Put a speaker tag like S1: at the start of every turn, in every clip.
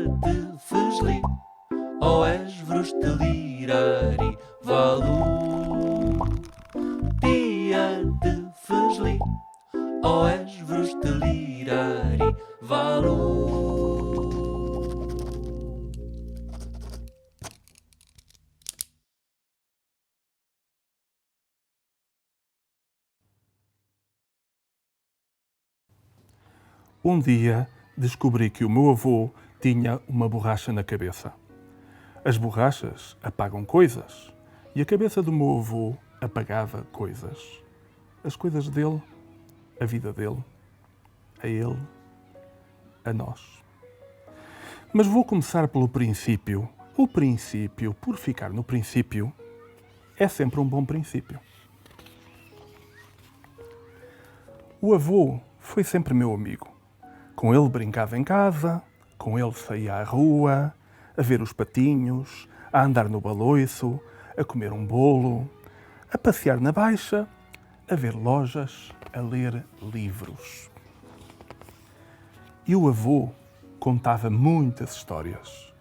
S1: de Fesli, oes vrustelirari valu. Dia de Fesli, oes vrustelirari valu.
S2: Um dia descobri que o meu avô tinha uma borracha na cabeça. As borrachas apagam coisas e a cabeça do meu avô apagava coisas. As coisas dele, a vida dele, a ele, a nós. Mas vou começar pelo princípio. O princípio, por ficar no princípio, é sempre um bom princípio. O avô foi sempre meu amigo. Com ele brincava em casa, com ele saía à rua, a ver os patinhos, a andar no baloiço, a comer um bolo, a passear na baixa, a ver lojas, a ler livros. E o avô contava muitas histórias.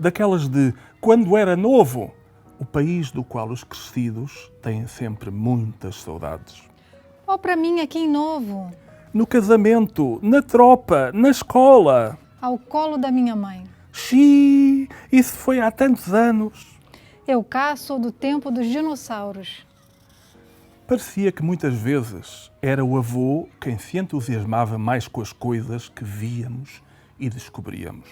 S2: Daquelas de quando era novo, o país do qual os crescidos têm sempre muitas saudades.
S3: Ó, para mim aqui em Novo,
S2: No casamento, na tropa, na escola.
S3: ao colo da minha mãe.
S2: Xiii, isso foi há tantos anos.
S3: Eu cá sou do tempo dos dinossauros.
S2: Parecia que muitas vezes era o avô quem se entusiasmava mais com as coisas que víamos e descobríamos.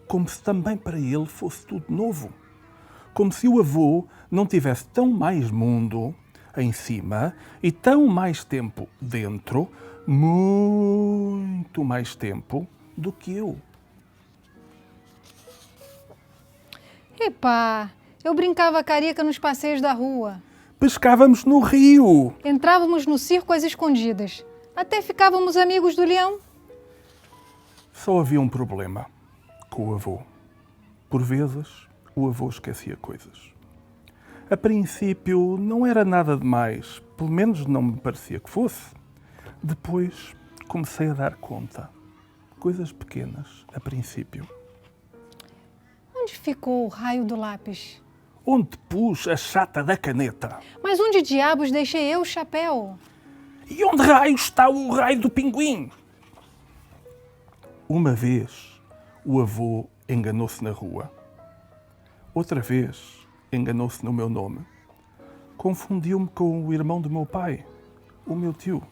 S2: Como se também para ele fosse tudo novo. Como se o avô não tivesse tão mais mundo em cima e tão mais tempo dentro, muito mais tempo do que eu.
S3: Epá, eu brincava carica nos passeios da rua.
S2: Pescávamos no rio.
S3: Entrávamos no circo às escondidas. Até ficávamos amigos do leão.
S2: Só havia um problema com o avô. Por vezes, o avô esquecia coisas. A princípio, não era nada demais, pelo menos não me parecia que fosse. Depois, comecei a dar conta. Coisas pequenas, a princípio.
S3: Onde ficou o raio do lápis?
S2: Onde pus a chata da caneta?
S3: Mas onde diabos deixei eu o chapéu?
S2: E onde raio está o raio do pinguim? Uma vez, o avô enganou-se na rua. Outra vez, enganou-se no meu nome. Confundiu-me com o irmão do meu pai, o meu tio.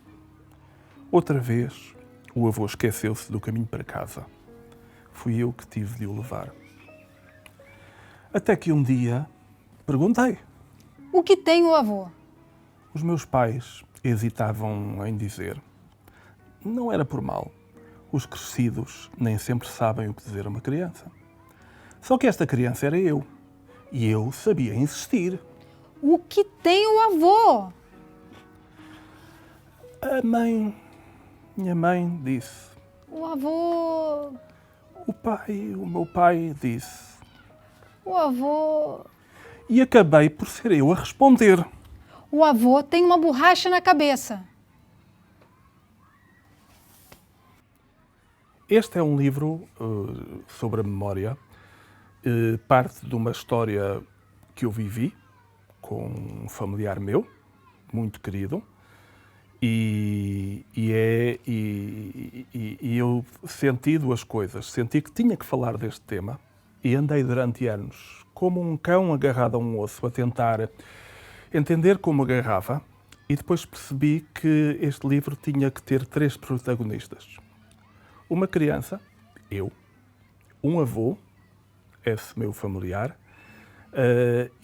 S2: Outra vez, o avô esqueceu-se do caminho para casa. Fui eu que tive de o levar. Até que um dia, perguntei.
S3: O que tem o avô?
S2: Os meus pais hesitavam em dizer. Não era por mal. Os crescidos nem sempre sabem o que dizer a uma criança. Só que esta criança era eu. E eu sabia insistir.
S3: O que tem o avô?
S2: Minha mãe disse.
S3: O avô...
S2: O meu pai disse.
S3: O avô...
S2: E acabei por ser eu a responder.
S3: O avô tem uma borracha na cabeça.
S2: Este é um livro sobre a memória. Parte de uma história que eu vivi com um familiar meu, muito querido. E eu senti duas coisas. Senti que tinha que falar deste tema e andei durante anos como um cão agarrado a um osso a tentar entender como agarrava e depois percebi que este livro tinha que ter três protagonistas. Uma criança, eu, um avô, esse meu familiar,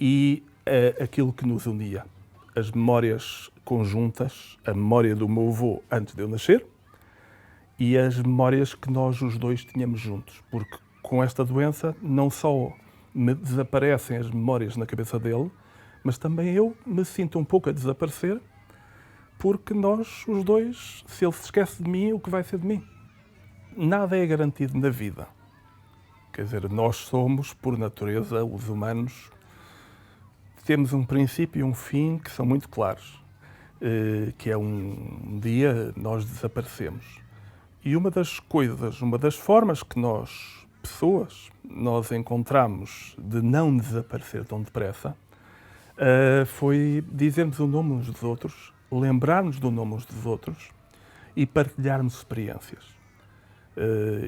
S2: e aquilo que nos unia. As memórias conjuntas, a memória do meu avô antes de eu nascer e as memórias que nós os dois tínhamos juntos. Porque com esta doença não só me desaparecem as memórias na cabeça dele, mas também eu me sinto um pouco a desaparecer porque nós, os dois, se ele se esquece de mim, o que vai ser de mim? Nada é garantido na vida. Quer dizer, nós somos, por natureza, os humanos, temos um princípio e um fim que são muito claros, que é um dia nós desaparecemos. E uma das coisas, uma das formas que nós pessoas nós encontramos de não desaparecer tão depressa foi dizermos o nome uns dos outros, lembrarmos do nome uns dos outros e partilharmos experiências.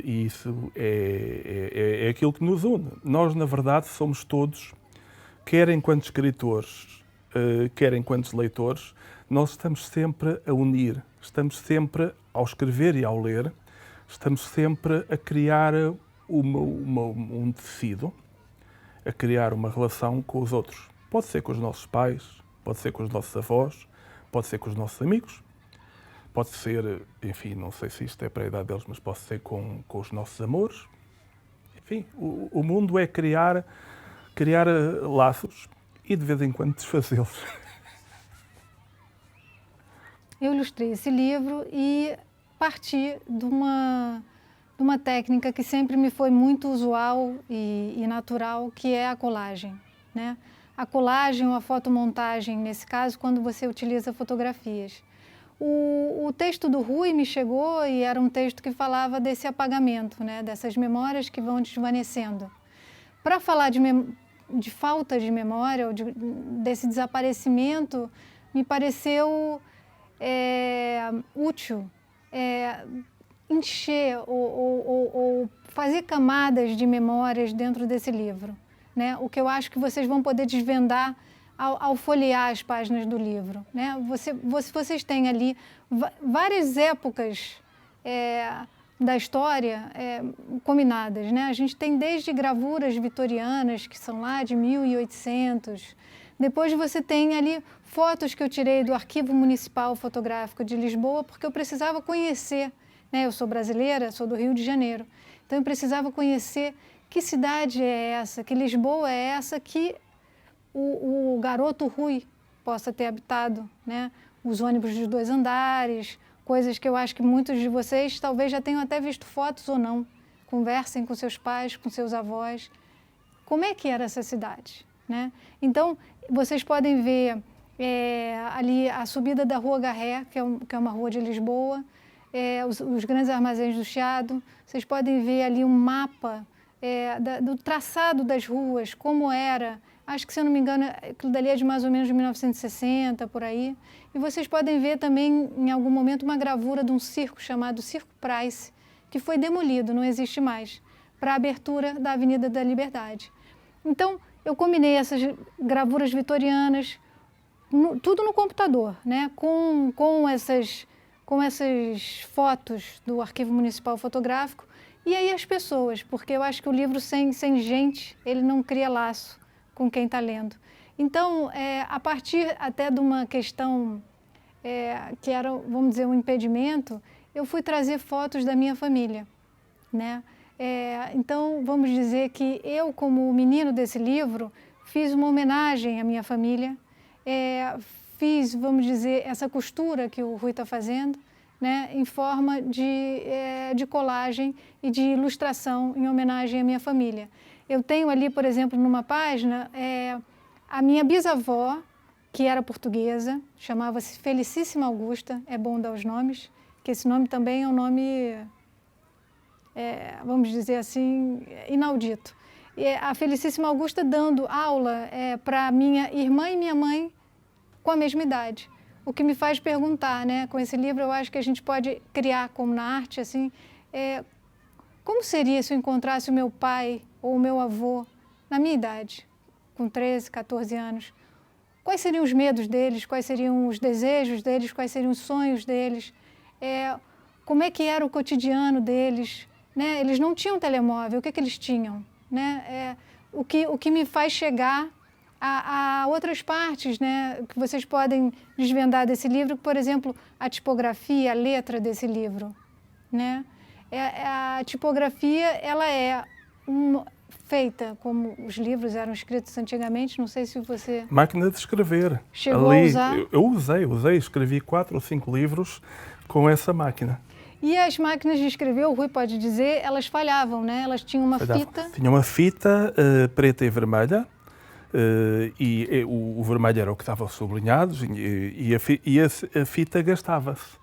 S2: E isso é aquilo que nos une. Nós, na verdade, somos todos, quer enquanto escritores, quer enquanto leitores, nós estamos sempre a unir, estamos sempre, ao escrever e ao ler, estamos sempre a criar um tecido, a criar uma relação com os outros. Pode ser com os nossos pais, pode ser com os nossos avós, pode ser com os nossos amigos, pode ser, enfim, não sei se isto é para a idade deles, mas pode ser com os nossos amores. Enfim, o mundo é criar laços e de vez em quando desfazê-los.
S3: Eu ilustrei esse livro e parti de uma técnica que sempre me foi muito usual e natural, que é a colagem, né? A colagem ou a fotomontagem, nesse caso, quando você utiliza fotografias. O texto do Rui me chegou e era um texto que falava desse apagamento, né? Dessas memórias que vão desvanecendo. Para falar de falta de memória, ou desse desaparecimento, me pareceu útil encher ou fazer camadas de memórias dentro desse livro, né? O que eu acho que vocês vão poder desvendar ao folhear as páginas do livro, né? Vocês têm ali várias épocas da história combinadas, né? A gente tem desde gravuras vitorianas, que são lá de 1800, depois você tem ali fotos que eu tirei do Arquivo Municipal Fotográfico de Lisboa, porque eu precisava conhecer, né? Eu sou brasileira, sou do Rio de Janeiro, então eu precisava conhecer que cidade é essa, que Lisboa é essa que o garoto Rui possa ter habitado, né? Os ônibus de 2 andares, coisas que eu acho que muitos de vocês talvez já tenham até visto fotos ou não. Conversem com seus pais, com seus avós. Como é que era essa cidade, né? Então, vocês podem ver ali a subida da Rua Garré, que é uma rua de Lisboa, os grandes armazéns do Chiado. Vocês podem ver ali um mapa do traçado das ruas, como era. Acho que, se eu não me engano, aquilo dali é de mais ou menos de 1960, por aí. E vocês podem ver também, em algum momento, uma gravura de um circo chamado Circo Price, que foi demolido, não existe mais, para a abertura da Avenida da Liberdade. Então, eu combinei essas gravuras vitorianas, tudo no computador, né? com essas fotos do Arquivo Municipal Fotográfico, e aí as pessoas, porque eu acho que o livro sem gente, ele não cria laço com quem está lendo. Então, a partir até de uma questão que era, vamos dizer, um impedimento, eu fui trazer fotos da minha família, né? Então, vamos dizer que eu, como menino desse livro, fiz uma homenagem à minha família, fiz, vamos dizer, essa costura que o Rui está fazendo, né, em forma de colagem e de ilustração em homenagem à minha família. Eu tenho ali, por exemplo, numa página, a minha bisavó, que era portuguesa, chamava-se Felicíssima Augusta, é bom dar os nomes, que esse nome também é um nome, vamos dizer assim, inaudito. A Felicíssima Augusta dando aula para minha irmã e minha mãe com a mesma idade. O que me faz perguntar, né, com esse livro, eu acho que a gente pode criar, como na arte, assim, como seria se eu encontrasse o meu pai ou o meu avô na minha idade, com 13, 14 anos? Quais seriam os medos deles? Quais seriam os desejos deles? Quais seriam os sonhos deles? Como é que era o cotidiano deles? Né? Eles não tinham telemóvel, o que eles tinham? Né? O que me faz chegar a outras partes, né, que vocês podem desvendar desse livro, por exemplo, a tipografia, a letra desse livro, né? A tipografia, ela feita como os livros eram escritos antigamente, não sei se você...
S2: Máquina de escrever.
S3: Chegou a usar?
S2: Eu usei, escrevi 4 ou 5 livros com essa máquina.
S3: E as máquinas de escrever, o Rui pode dizer, elas falhavam, né? Elas tinham uma fita...
S2: Tinha uma fita preta e vermelha, e o vermelho era o que estava sublinhado, e a fita gastava-se.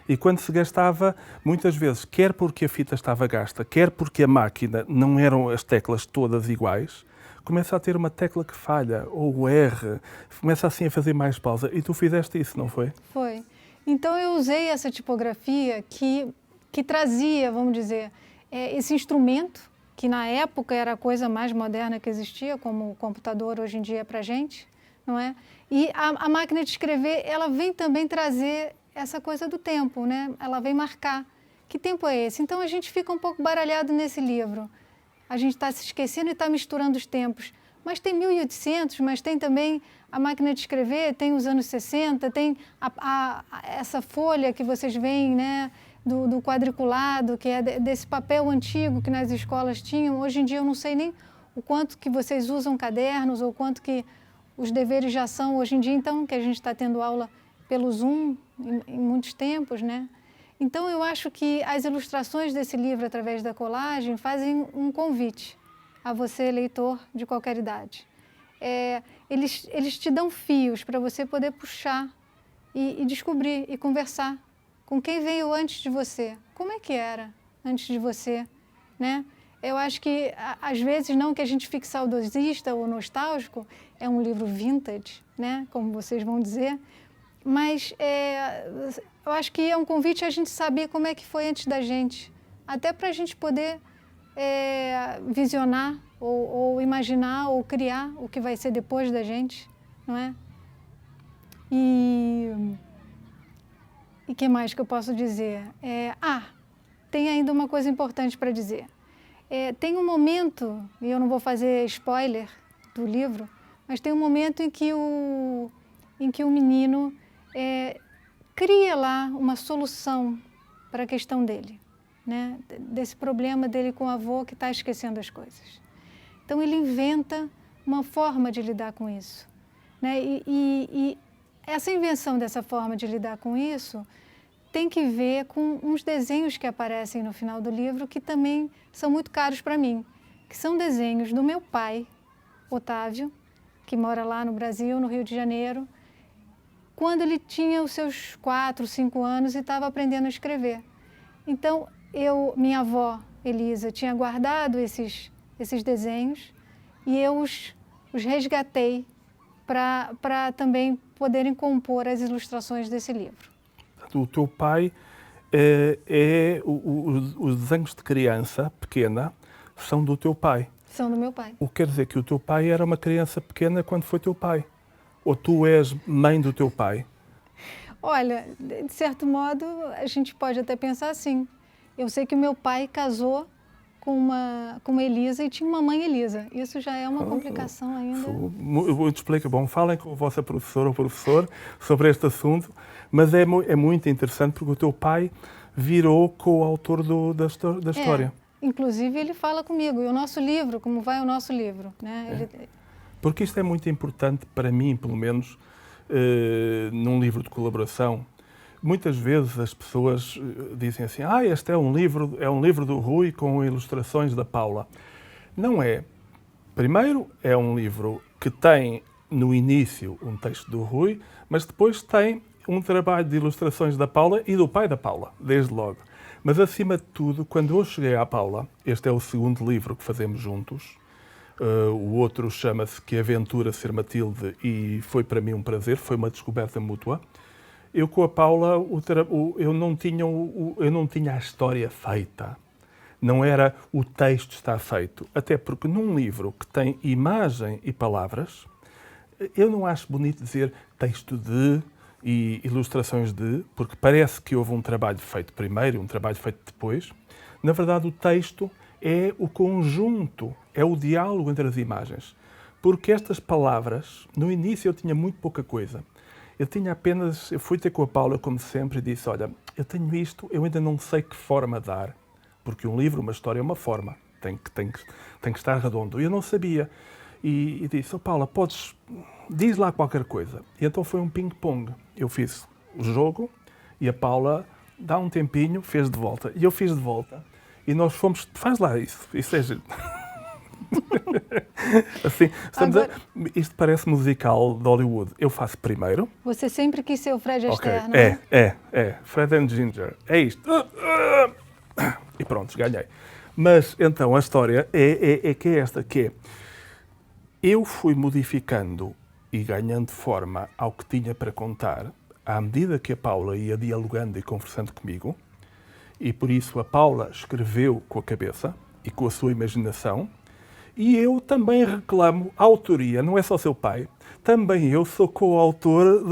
S2: E quando se gastava, muitas vezes, quer porque a fita estava gasta, quer porque a máquina não eram as teclas todas iguais, começa a ter uma tecla que falha, ou o R, começa assim a fazer mais pausa. E tu fizeste isso, não foi?
S3: Foi. Então eu usei essa tipografia que trazia, vamos dizer, esse instrumento, que na época era a coisa mais moderna que existia, como o computador hoje em dia é para a gente, não é? E a máquina de escrever, ela vem também trazer essa coisa do tempo, né? Ela vem marcar. Que tempo é esse? Então a gente fica um pouco baralhado nesse livro. A gente está se esquecendo e está misturando os tempos. Mas tem 1800, mas tem também a máquina de escrever, tem os anos 60, tem essa folha que vocês veem, né, do quadriculado, que é desse papel antigo que nas escolas tinham. Hoje em dia eu não sei nem o quanto que vocês usam cadernos ou quanto que os deveres já são hoje em dia, então, que a gente está tendo aula pelo Zoom em muitos tempos, né? Então, eu acho que as ilustrações desse livro, através da colagem, fazem um convite a você, leitor de qualquer idade. Eles te dão fios para você poder puxar e descobrir e conversar com quem veio antes de você. Como é que era antes de você, né? Eu acho que, às vezes, não que a gente fique saudosista ou nostálgico, é um livro vintage, né? Como vocês vão dizer, mas eu acho que é um convite a gente saber como é que foi antes da gente, até para a gente poder visionar ou imaginar ou criar o que vai ser depois da gente, não é? E o que mais que eu posso dizer? Tem ainda uma coisa importante para dizer. Tem um momento, e eu não vou fazer spoiler do livro, mas tem um momento em que o menino cria lá uma solução para a questão dele, né? Desse problema dele com o avô que está esquecendo as coisas. Então ele inventa uma forma de lidar com isso, né? E essa invenção dessa forma de lidar com isso tem que ver com uns desenhos que aparecem no final do livro que também são muito caros para mim, que são desenhos do meu pai, Otávio, que mora lá no Brasil, no Rio de Janeiro, quando ele tinha os seus 4, 5 anos e estava aprendendo a escrever. Então, minha avó, Elisa, tinha guardado esses desenhos e eu os resgatei para também poderem compor as ilustrações desse livro.
S2: O teu pai, os desenhos de criança pequena são do teu pai.
S3: São do meu pai.
S2: O que quer dizer que o teu pai era uma criança pequena quando foi teu pai? Ou tu és mãe do teu pai?
S3: Olha, de certo modo, a gente pode até pensar assim. Eu sei que o meu pai casou com uma Elisa e tinha uma mãe Elisa. Isso já é uma complicação ainda.
S2: Eu vou te explicar. Bom, falem com a vossa professora ou professor sobre este assunto, mas é muito interessante porque o teu pai virou coautor da história.
S3: Inclusive, ele fala comigo. E o nosso livro, como vai o nosso livro, né?
S2: Porque isto é muito importante para mim, pelo menos, num livro de colaboração. Muitas vezes as pessoas dizem assim, este é um livro do Rui com ilustrações da Paula. Não é. Primeiro, é um livro que tem no início um texto do Rui, mas depois tem um trabalho de ilustrações da Paula e do pai da Paula, desde logo. Mas, acima de tudo, quando eu cheguei à Paula, este é o segundo livro que fazemos juntos, o outro chama-se Que Aventura Ser Matilde e foi para mim um prazer, foi uma descoberta mútua. Eu com a Paula, eu não tinha a história feita. Não era o texto está feito. Até porque num livro que tem imagem e palavras, eu não acho bonito dizer texto de e ilustrações de, porque parece que houve um trabalho feito primeiro e um trabalho feito depois. Na verdade, o texto é o conjunto, é o diálogo entre as imagens. Porque estas palavras, no início eu tinha muito pouca coisa. Eu fui ter com a Paula, como sempre, e disse, olha, eu tenho isto, eu ainda não sei que forma dar, porque um livro, uma história é uma forma, tem que estar redondo. E eu não sabia. E disse, Paula, diz lá qualquer coisa. E então foi um ping-pong. Eu fiz o jogo e a Paula, dá um tempinho, fez de volta. E eu fiz de volta. E nós fomos, faz lá isso é giro. Assim,
S3: Agora-
S2: isto parece musical de Hollywood. Eu faço primeiro.
S3: Você sempre quis ser o Fred
S2: Ok,
S3: Astaire, não é?
S2: é. Fred and Ginger. É isto. E pronto, ganhei. Mas, então, a história é esta, que é... Eu fui modificando e ganhando forma ao que tinha para contar, à medida que a Paula ia dialogando e conversando comigo, e por isso a Paula escreveu com a cabeça e com a sua imaginação, e eu também reclamo a autoria, não é só seu pai, também eu sou coautor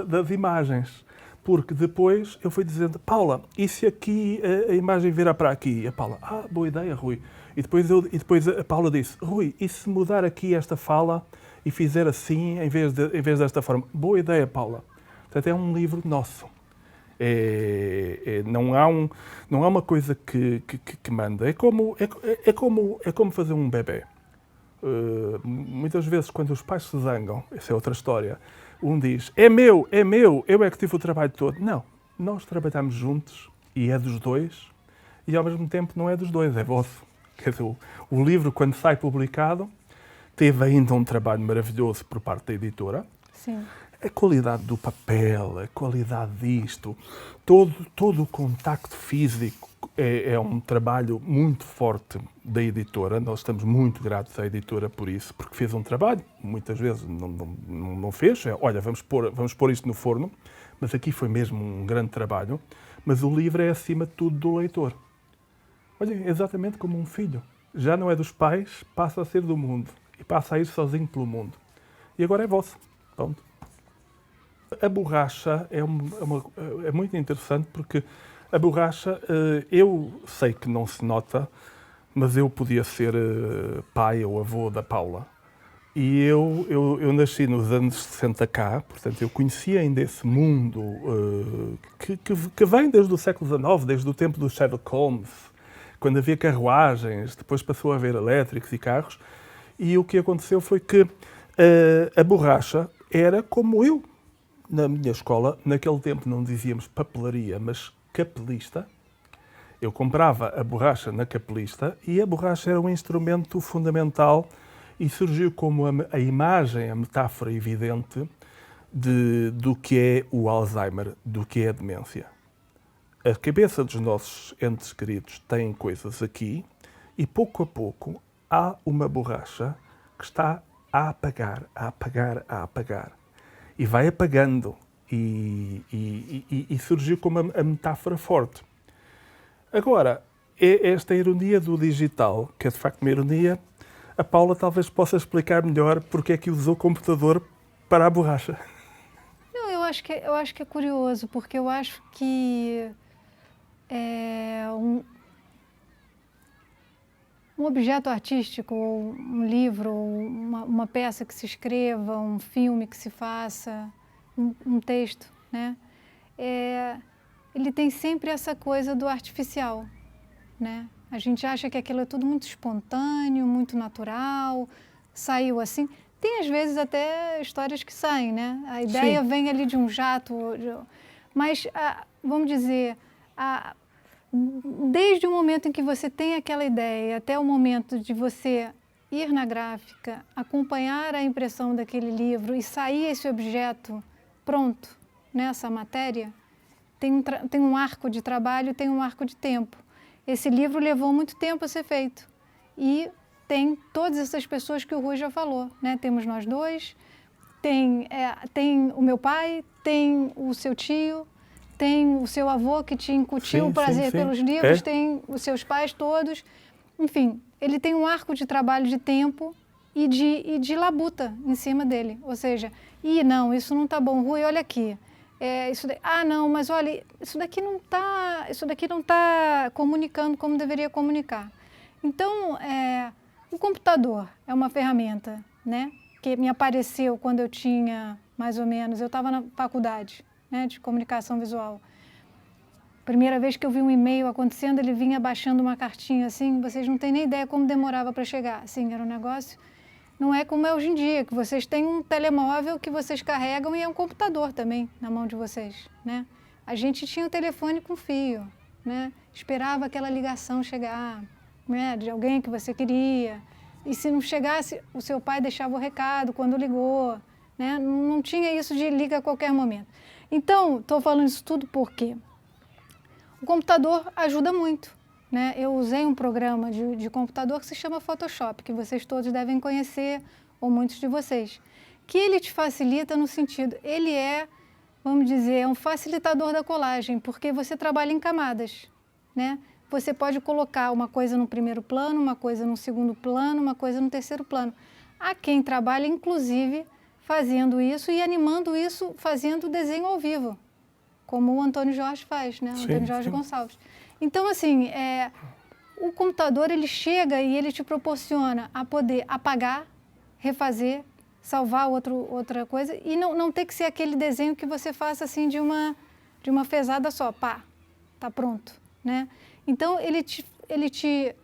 S2: das imagens. Porque depois eu fui dizendo, Paula, e se aqui a imagem virar para aqui? E a Paula, boa ideia, Rui. E depois a Paula disse, Rui, e se mudar aqui esta fala e fizer assim em vez desta forma? Boa ideia, Paula. Portanto, é um livro nosso. Não há uma coisa que manda. É como fazer um bebê. Muitas vezes, quando os pais se zangam, essa é outra história, um diz, é meu, eu é que tive o trabalho todo. Não, nós trabalhamos juntos e é dos dois, e ao mesmo tempo não é dos dois, é vosso. Quer dizer, o livro, quando sai publicado, teve ainda um trabalho maravilhoso por parte da editora.
S3: Sim.
S2: A qualidade do papel, a qualidade disto, todo o contacto físico é um trabalho muito forte da editora. Nós estamos muito gratos à editora por isso, porque fez um trabalho, muitas vezes não fez. Olha, vamos pôr isto no forno, mas aqui foi mesmo um grande trabalho. Mas o livro é, acima de tudo, do leitor. Olha, exatamente como um filho. Já não é dos pais, passa a ser do mundo. E passa a ir sozinho pelo mundo. E agora é vosso. Pronto. A borracha é muito interessante porque a borracha, eu sei que não se nota, mas eu podia ser pai ou avô da Paula. E eu nasci nos anos 60 cá, portanto eu conhecia ainda esse mundo que vem desde o século XIX, desde o tempo do Sherlock Holmes, quando havia carruagens, depois passou a haver elétricos e carros. E o que aconteceu foi que a borracha era como eu. Na minha escola, naquele tempo não dizíamos papelaria, mas capelista. Eu comprava a borracha na capelista e a borracha era um instrumento fundamental e surgiu como a imagem, a metáfora evidente do que é o Alzheimer, do que é a demência. A cabeça dos nossos entes queridos tem coisas aqui e pouco a pouco há uma borracha que está a apagar, a apagar, a apagar. E vai apagando e surgiu como a metáfora forte. Agora, esta ironia do digital, que é de facto uma ironia, a Paula talvez possa explicar melhor porque é que usou o computador para a borracha.
S3: Não, eu acho que é curioso, porque eu acho que um objeto artístico, ou um livro, ou uma peça que se escreva, um filme que se faça, um texto, né? Ele tem sempre essa coisa do artificial, né? A gente acha que aquilo é tudo muito espontâneo, muito natural, saiu assim. Tem às vezes até histórias que saem, né? A ideia
S2: Sim.
S3: vem ali de um jato, mas vamos dizer, desde o momento em que você tem aquela ideia até o momento de você ir na gráfica, acompanhar a impressão daquele livro e sair esse objeto pronto nessa matéria, tem um arco de trabalho, tem um arco de tempo. Esse livro levou muito tempo a ser feito e tem todas essas pessoas que o Rui já falou, né? Temos nós dois, tem o meu pai, tem o seu tio, tem o seu avô que te incutiu o prazer pelos livros, tem os seus pais todos. Enfim, ele tem um arco de trabalho de tempo e de labuta em cima dele. Ou seja, não, isso não está bom, Rui, olha aqui. Não, mas olha, isso daqui não está comunicando como deveria comunicar. Então, o computador é uma ferramenta, né, que me apareceu quando eu tinha, mais ou menos, eu estava na faculdade, né, de comunicação visual. Primeira vez que eu vi um e-mail acontecendo, ele vinha baixando uma cartinha assim, vocês não têm nem ideia como demorava para chegar. Assim, era um negócio, não é como é hoje em dia, que vocês têm um telemóvel que vocês carregam e é um computador também na mão de vocês, né? A gente tinha o telefone com fio, né? Esperava aquela ligação chegar, né, de alguém que você queria. E se não chegasse, o seu pai deixava o recado quando ligou, né? Não tinha isso de liga a qualquer momento. Então, estou falando isso tudo porque o computador ajuda muito, né? Eu usei um programa de computador que se chama Photoshop, que vocês todos devem conhecer, ou muitos de vocês, que ele te facilita no sentido, ele é, vamos dizer, um facilitador da colagem, porque você trabalha em camadas, né? Você pode colocar uma coisa no primeiro plano, uma coisa no segundo plano, uma coisa no terceiro plano. Há quem trabalha, inclusive, fazendo isso e animando isso, fazendo desenho ao vivo, como o Antônio Jorge faz, né?
S2: Sim,
S3: Antônio Jorge
S2: sim.
S3: Gonçalves. Então, assim, o computador, ele chega e ele te proporciona a poder apagar, refazer, salvar outra coisa e não ter que ser aquele desenho que você faça assim de uma fezada só, pá, tá pronto, né? Então, ele te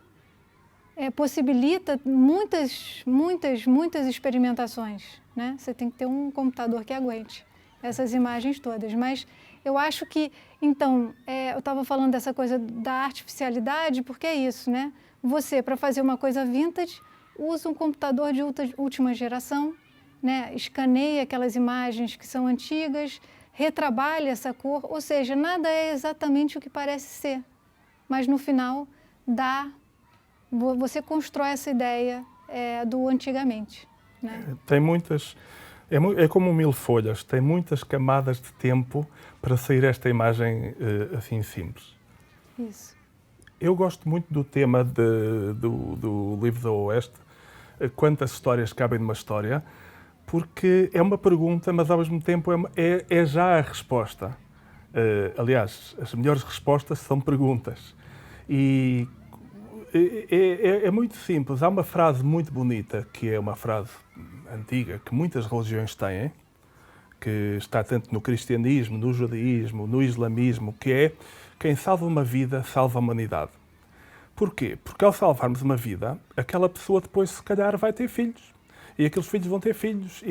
S3: possibilita muitas experimentações, né? Você tem que ter um computador que aguente essas imagens todas. Mas eu acho que, então, eu estava falando dessa coisa da artificialidade, porque é isso, né? Você, para fazer uma coisa vintage, usa um computador de última geração, né? Escaneia aquelas imagens que são antigas, retrabalha essa cor, ou seja, nada é exatamente o que parece ser, mas no final você constrói essa ideia do antigamente, né?
S2: Tem muitas, é como 1000 folhas, tem muitas camadas de tempo para sair esta imagem assim simples.
S3: Isso.
S2: Eu gosto muito do tema do livro do Oeste, quantas histórias cabem numa história, porque é uma pergunta, mas ao mesmo tempo é já a resposta. Aliás, as melhores respostas são perguntas. E é muito simples. Há uma frase muito bonita, que é uma frase antiga, que muitas religiões têm, que está tanto no cristianismo, no judaísmo, no islamismo, que é: quem salva uma vida, salva a humanidade. Porquê? Porque ao salvarmos uma vida, aquela pessoa depois se calhar vai ter filhos. E aqueles filhos vão ter filhos.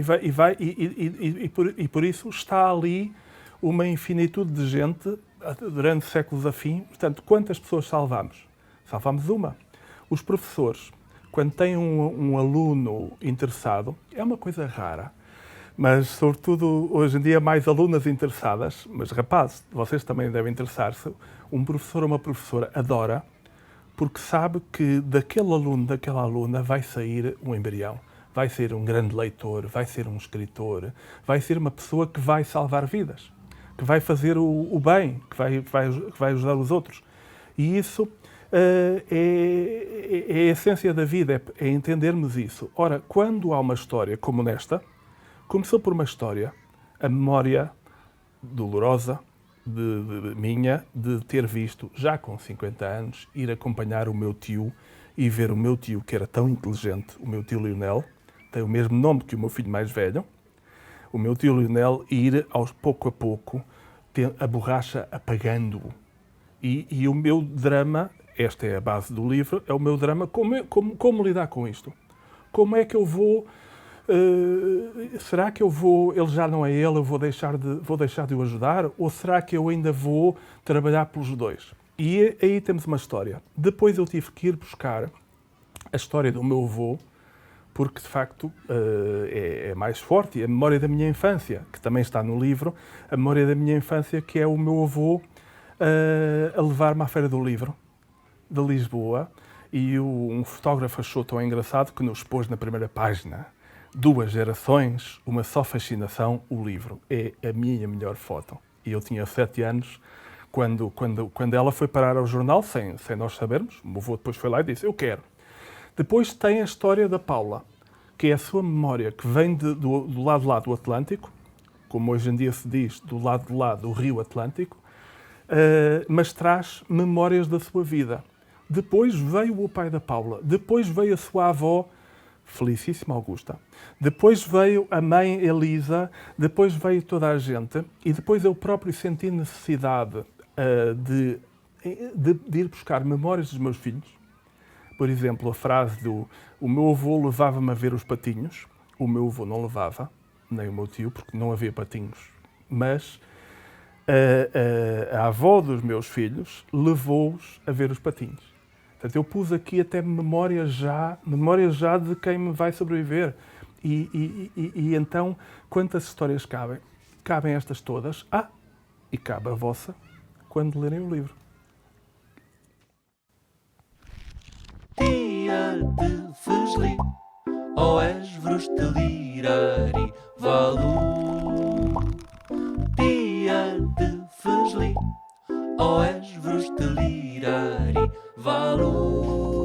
S2: E por isso está ali uma infinitude de gente durante séculos a fim. Portanto, quantas pessoas salvamos? Salvamos uma. Os professores, quando têm um aluno interessado, é uma coisa rara, mas sobretudo hoje em dia mais alunas interessadas, mas rapazes, vocês também devem interessar-se, um professor ou uma professora adora, porque sabe que daquele aluno, daquela aluna vai sair um embrião, vai ser um grande leitor, vai ser um escritor, vai ser uma pessoa que vai salvar vidas, que vai fazer o bem, que vai ajudar os outros. E isso é a essência da vida, é entendermos isso. Ora, quando há uma história como nesta, começou por uma história, a memória dolorosa minha de ter visto, já com 50 anos, ir acompanhar o meu tio e ver o meu tio, que era tão inteligente, o meu tio Lionel, tem o mesmo nome que o meu filho mais velho, o meu tio Lionel, ir pouco a pouco, a borracha apagando-o. E o meu drama, esta é a base do livro, é o meu drama, como lidar com isto? Como é que eu vou... será que eu vou, ele já não é ele, eu vou deixar de o ajudar? Ou será que eu ainda vou trabalhar pelos dois? E aí temos uma história. Depois eu tive que ir buscar a história do meu avô, porque de facto é mais forte, e a memória da minha infância, que também está no livro, a memória da minha infância, que é o meu avô a levar-me à Feira do Livro, de Lisboa, e um fotógrafo achou tão engraçado que nos pôs na primeira página: 2 gerações, uma só fascinação, o livro. É a minha melhor foto. E eu tinha 7 anos quando ela foi parar ao jornal, sem nós sabermos. O meu avô depois foi lá e disse: eu quero. Depois tem a história da Paula, que é a sua memória, que vem do lado de lá do Atlântico, como hoje em dia se diz, do lado de lá do Rio Atlântico, mas traz memórias da sua vida. Depois veio o pai da Paula, depois veio a sua avó, Felicíssima Augusta. Depois veio a mãe Elisa, depois veio toda a gente, e depois eu próprio senti necessidade de ir buscar memórias dos meus filhos. Por exemplo, a frase o meu avô levava-me a ver os patinhos. O meu avô não levava, nem o meu tio, porque não havia patinhos. Mas a avó dos meus filhos levou-os a ver os patinhos. Portanto, eu pus aqui até memória já de quem me vai sobreviver. E então, quantas histórias cabem? Cabem estas todas. E cabe a vossa quando lerem o livro.
S1: Dia de Fesli, oes vrustelirari valu. Dia de Fesli, oes vrustelirari valu.